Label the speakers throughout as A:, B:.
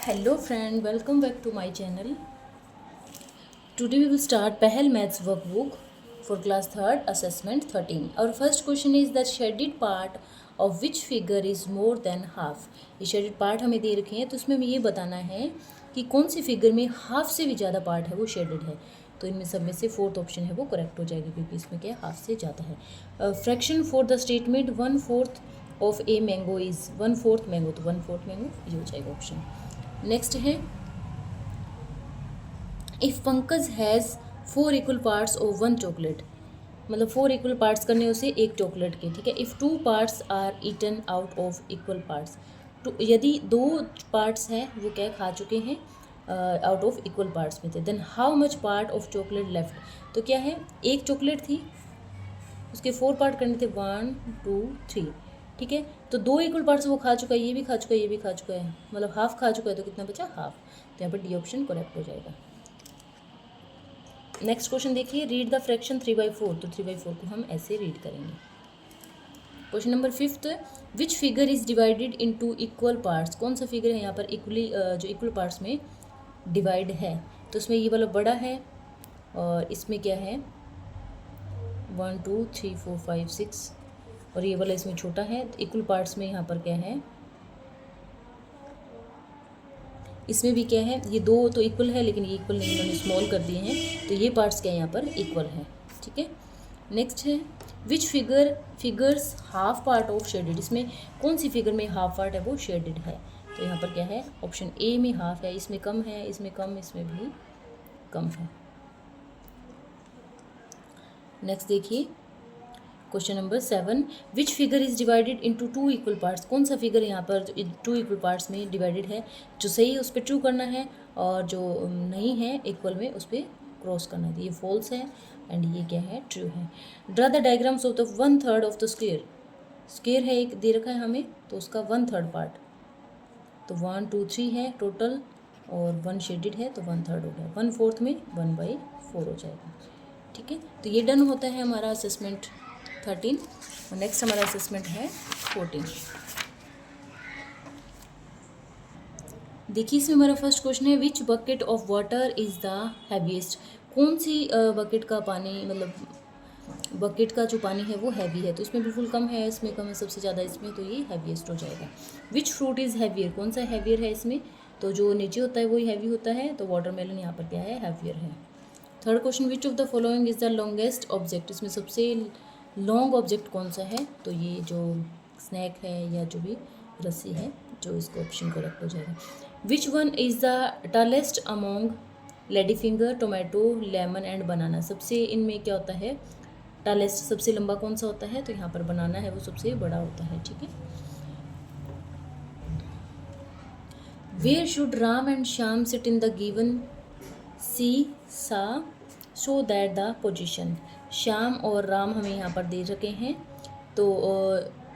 A: Hello friend, welcome back to my channel. Today we will start Pehel Maths workbook for class 3rd assessment 13. Our first question is the shaded part of which figure is more than half. ये shaded part हमें दे रखे हैं तो उसमें हमें ये बताना है कि कौन सी फिगर में हाफ से भी ज़्यादा पार्ट है वो शेडेड है। तो इनमें सब में से फोर्थ ऑप्शन है वो करेक्ट हो जाएगी क्योंकि इसमें क्या है हाफ से ज़्यादा है। Fraction for the statement 1/4 of a mango is 1/4 mango, तो 1/4 मैंगो ये हो जाएगा ऑप्शन। नेक्स्ट है if Pankaj has 4 equal parts of 1 chocolate, मतलब 4 इक्वल पार्ट्स करने उसे एक चॉकलेट के, ठीक है। If 2 parts are eaten out of equal parts, तो यदि 2 पार्ट्स हैं वो क्या खा चुके हैं आउट ऑफ इक्वल पार्ट्स में थे, then how much part of chocolate left, तो क्या है एक चॉकलेट थी उसके 4 पार्ट करने थे 1 2 3, ठीक है। तो 2 इक्वल पार्ट्स वो खा चुका है, ये भी खा चुका है, ये भी खा चुका है, मतलब हाफ खा चुका है, तो कितना बचा हाफ। तो यहाँ पर डी ऑप्शन करेक्ट हो जाएगा। नेक्स्ट क्वेश्चन देखिए, रीड द फ्रैक्शन 3/4, तो 3/4 को हम ऐसे रीड करेंगे। Question number 5, which figure is divided into equal parts, कौन सा फिगर है यहाँ पर इक्वली जो इक्वल पार्ट्स में डिवाइड है, तो उसमें ये वाला बड़ा है और इसमें क्या है 1 2 3 4 5 6 और ये वाला इसमें छोटा है। तो इक्वल पार्ट्स में यहाँ पर क्या है, इसमें भी क्या है, ये 2 तो इक्वल है लेकिन ये इक्वल नहीं, इन्होंने स्मॉल कर दिए हैं, तो ये पार्ट्स क्या है यहाँ पर इक्वल है, ठीक है। नेक्स्ट है which figures half part of shaded, इसमें कौन सी फिगर में हाफ पार्ट है वो शेडेड है, तो यहाँ पर क्या है ऑप्शन ए में हाफ है, इसमें कम है, इसमें कम, इसमें भी कम है। नेक्स्ट देखिए question number 7, which figure is divided into 2 equal parts, कौन सा फिगर यहाँ पर 2 इक्वल पार्ट्स में डिवाइडेड है, जो सही है उस पर ट्रू करना है और जो नहीं है इक्वल में उस पर क्रॉस करना है। ये फॉल्स है एंड ये क्या है ट्रू है। Draw the diagrams of the 1/3 of the square, square है एक दे रखा है हमें, तो उसका 1/3 पार्ट, तो 1 2 3 है टोटल और 1 शेडेड है तो 1/3 हो गया, 1/4 में 1/4 हो जाएगा, ठीक है। तो ये डन होता है हमारा असेसमेंट 13 और नेक्स्ट हमारा असेसमेंट है 14। देखिए इसमें हमारा फर्स्ट क्वेश्चन है which bucket of water is the heaviest, कौन सी बकेट का पानी, मतलब बकेट का जो पानी है वो हैवी है, तो इसमें बिल्कुल कम है, इसमें कम है सबसे ज़्यादा इसमें, तो ये हैवीएस्ट हो जाएगा। विच फ्रूट इज़ हैवियर, कौन सा हैवियर है इसमें, तो जो नीचे होता है वही हैवी होता है, तो वाटरमेलन यहाँ पर क्या है हैवियर है। Third question which of the following is the longest object, इसमें सबसे लॉन्ग ऑब्जेक्ट कौन सा है, तो ये जो स्नैक है या जो भी रस्सी है, जो इसको ऑप्शन करेक्ट हो जाएगा। Which one is the tallest among lady finger, tomato, lemon and banana, सबसे इनमें क्या होता है टॉलेस्ट, सबसे लंबा कौन सा होता है, तो यहाँ पर बनाना है वो सबसे बड़ा होता है, ठीक है। Where should Ram and Shyam sit in the given seesaw show that the position, Shyam और राम हमें यहाँ पर दे रखे हैं, तो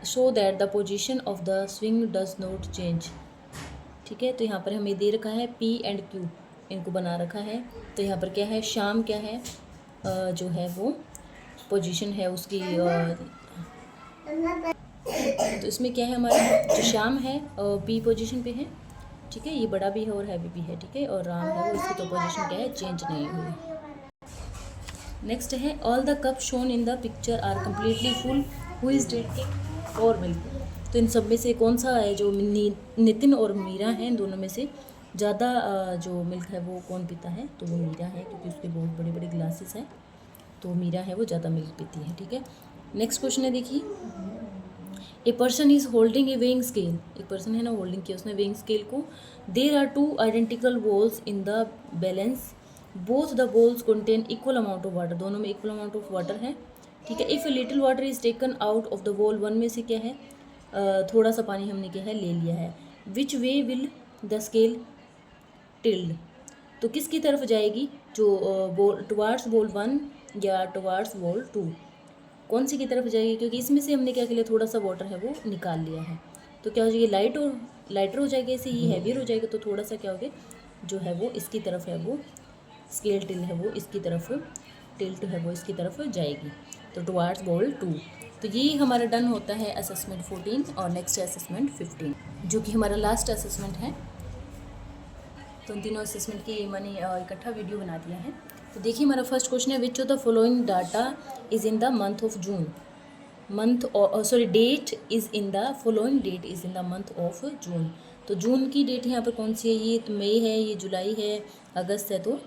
A: show that the position of the swing does not change, ठीक है। तो यहाँ पर हमें दे रखा है पी एंड क्यू, इनको बना रखा है, तो यहाँ पर क्या है श्याम क्या है जो है वो पोजीशन है उसकी, तो इसमें क्या है हमारा जो श्याम है पी पोजीशन पे है, ठीक है, ये बड़ा भी है और हैवी भी है, ठीक है, और राम है वो इसकी तो पोजीशन क्या है चेंज नहीं हुई। नेक्स्ट है all the cup shown in the picture are completely full, who is drinking our milk, तो इन सब में से कौन सा है जो नितिन और मीरा हैं, दोनों में से ज़्यादा जो मिल्क है वो कौन पीता है, तो वो मीरा है क्योंकि उसके बहुत बड़े बड़े ग्लासेस हैं, तो मीरा है वो ज़्यादा मिल्क पीती है, ठीक है। नेक्स्ट क्वेश्चन है देखिए, a person is holding a weighing scale, एक पर्सन है ना होल्डिंग किया उसने वेइंग स्केल को, there are 2 identical balls in the balance, both the balls contain equal amount of water, दोनों में इक्वल अमाउंट ऑफ वाटर है, ठीक है। If a little water is taken out of the ball, one में से क्या है थोड़ा सा पानी हमने क्या है ले लिया है, विच वे विल द स्केल टिल्ड, तो किसकी तरफ जाएगी, जो बॉल टुवार्ड्स बॉल 1 या टुवार्ड्स बॉल 2, कौन सी की तरफ जाएगी, क्योंकि इसमें से हमने क्या किया थोड़ा सा वाटर है वो निकाल लिया है, तो क्या हो जाएगी लाइटर हो जाएगी, ऐसे ही हैवियर हो जाएगा, तो थोड़ा सा क्या हो गया जो है वो इसकी तरफ है वो स्केल टिल है वो इसकी तरफ, टिल्ट है वो इसकी तरफ जाएगी, तो टुवार्ड्स बॉल 2। तो ये हमारा डन होता है असेसमेंट 14 और नेक्स्ट है असेसमेंट 15 जो कि हमारा लास्ट असेसमेंट है। तो उन तीनों असेसमेंट की मैंने इकट्ठा वीडियो बना दिया है। तो देखिए हमारा फर्स्ट क्वेश्चन है, which of the following data is in the month of June. That is in the following that is in the month of June. तो जून की डेट यहाँ पर कौन सी है, ये तो मई है, ये जुलाई है, अगस्त है, तो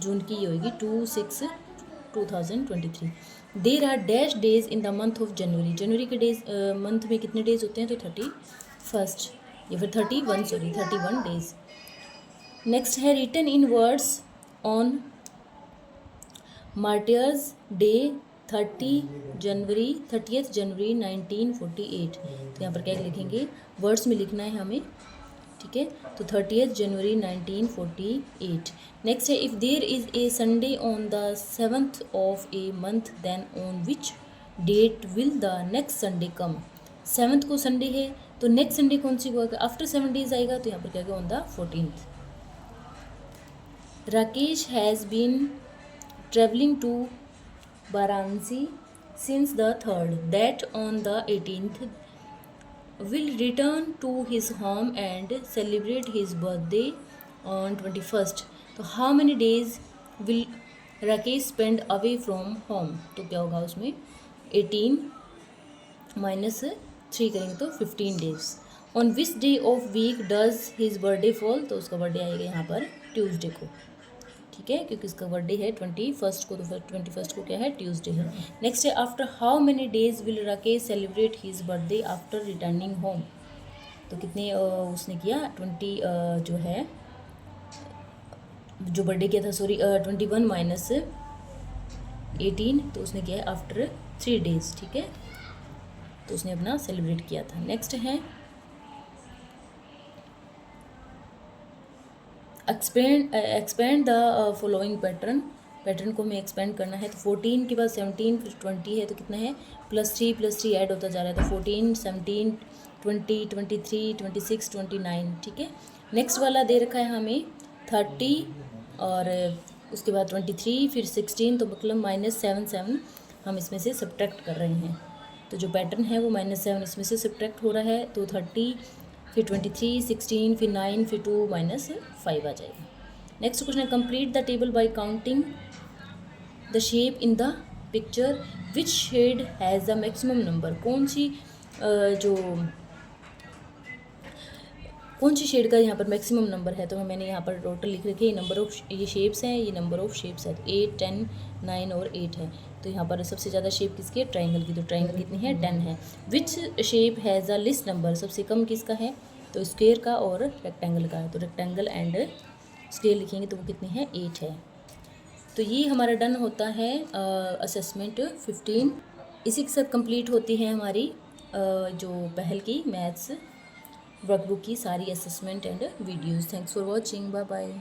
A: जून की ये होगी 2/6/2023। There are dash days in the month of January. जनवरी के डेज मंथ में कितने डेज होते हैं, तो 31 या फिर 31 डेज। नेक्स्ट है, written in words on martyrs day 30 जनवरी 1948। तो यहाँ पर क्या लिखेंगे, वर्ड्स में लिखना है हमें, ठीक है। तो 30 जनवरी 1948। नेक्स्ट है, if there is a Sunday on the 7th of a month then on which date will the next Sunday come. 7th को संडे है, तो नेक्स्ट संडे कौन सी को आएगा, आफ्टर 7 डेज आएगा, तो यहाँ पर क्या आएगा, on the 14th। Rakesh has been travelling to Varanasi since the 3rd, that on the 18th will return to his home and celebrate his birthday on 21st. तो how many days will Rakesh spend away from home? तो क्या होगा उसमें 18 minus 3 करेंगे तो 15 days. On which day of week does his birthday fall? तो उसका birthday आएगा यहाँ पर ट्यूसडे को, ठीक है, क्योंकि इसका बर्थडे है 21st को, तो 21st को क्या है, ट्यूसडे है। नेक्स्ट है, after how many days will Rakesh celebrate his birthday after returning home. तो कितने उसने किया, 20 जो है, जो बर्थडे किया था, 21 माइनस 18, तो उसने किया है आफ्टर 3 डेज, ठीक है, तो उसने अपना सेलिब्रेट किया था। नेक्स्ट है, एक्सपेंड द फॉलोइंग पैटर्न को हमें एक्सपेंड करना है। तो 14 के बाद 17 फिर 20 है, तो कितना है, +3 ऐड होता जा रहा है, तो 14 17 20 23 26 29, ठीक है। नेक्स्ट वाला दे रखा है हमें 30 और उसके बाद 23 फिर 16, तो मतलब -7 हम इसमें से सब्ट्रैक्ट कर रहे हैं। तो जो पैटर्न है वो -7 इसमें से सब्ट्रैक्ट हो रहा है, तो 30 फिर 23 16 फिर 9 फिर 2 -5 आ जाएगा। नेक्स्ट क्वेश्चन है, complete the table by counting the shape in the picture, which shade has the maximum number. कौन सी शेड का यहाँ पर मैक्सिमम नंबर है, तो मैंने यहाँ पर टोटल लिख रखी है, नंबर ऑफ ये शेप्स हैं, ये नंबर ऑफ शेप्स है, 8 10 9 और 8 है। तो यहाँ पर सबसे ज़्यादा शेप किसकी है, ट्रायंगल की, तो ट्रायंगल कितनी है, 10 है। Which shape has a list number, सबसे कम किसका है, तो स्क्वायर का और रेक्टेंगल का है, तो रेक्टेंगल एंड स्क्वायर लिखेंगे तो वो कितनी है, 8 है। तो ये हमारा डन होता है असेसमेंट 15। इसी के साथ कंप्लीट होती है हमारी जो पहल की मैथ्स वर्कबुक की सारी assessment and videos. Thanks for watching, bye bye.